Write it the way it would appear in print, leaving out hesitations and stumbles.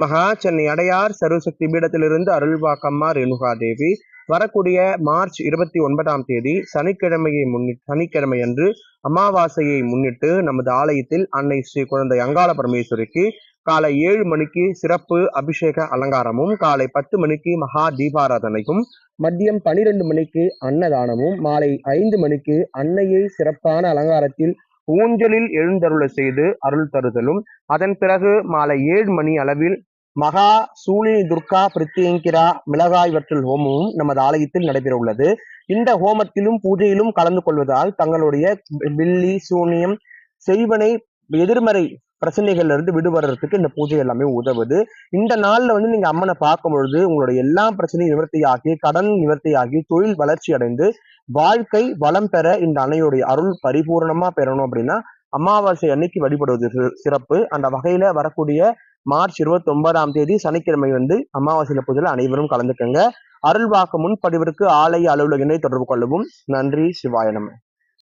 மகா சென்னை அடையார் சர்வசக்தி பீடத்திலிருந்து அருள்வாக்கம்மா ரேணுகாதேவி வரக்கூடிய மார்ச் 29ஆம் தேதி சனிக்கிழமை அன்று அமாவாசையை முன்னிட்டு நமது ஆலயத்தில் அன்னை ஸ்ரீ குழந்தை அங்காள பரமேஸ்வரிக்கு காலை 7 மணிக்கு சிறப்பு அபிஷேக அலங்காரமும், காலை 10 மணிக்கு மகா தீபாராதனையும், மதியம் 12 மணிக்கு அன்னதானமும், மாலை 5 மணிக்கு அன்னையை சிறப்பான அலங்காரத்தில் ஊஞ்சலில் எழுந்தருள செய்து அருள் தருதலும், அதன் பிறகு மாலை 7 மணி அளவில் மகா சூழி துர்கா பிரித்தியங்கிரா மிளகாய் வற்றல் ஹோமமும் நமது ஆலயத்தில் நடைபெற உள்ளது. இந்த ஹோமத்திலும் பூஜையிலும் கலந்து கொள்வதால் தங்களுடைய பில்லி சூனியம் செய்வனை எதிர்மறை பிரச்சனைகள்ல இருந்து விடுபடுறதுக்கு இந்த பூஜை எல்லாமே உதவுது. இந்த நாள்ல நீங்க அம்மனை பார்க்கும் பொழுது உங்களுடைய எல்லா பிரச்சனையும் நிவர்த்தியாகி, கடன் நிவர்த்தியாகி, தொழில் வளர்ச்சி அடைந்து வாழ்க்கை வளம் பெற இந்த அன்னையுடைய அருள் பரிபூர்ணமா பெறணும் அப்படின்னா அமாவாசை அன்னைக்கு வழிபடுவது சிறப்பு. அந்த வகையில வரக்கூடிய மார்ச் 29ஆம் தேதி சனிக்கிழமை அமாவாசை பூஜையில் அனைவரும் கலந்துக்கங்க. அருள்வாக்கு முன்பதிவிற்கு ஆலய அலுவலகனை தொடர்பு கொள்ளவும். நன்றி. சிவாய நம.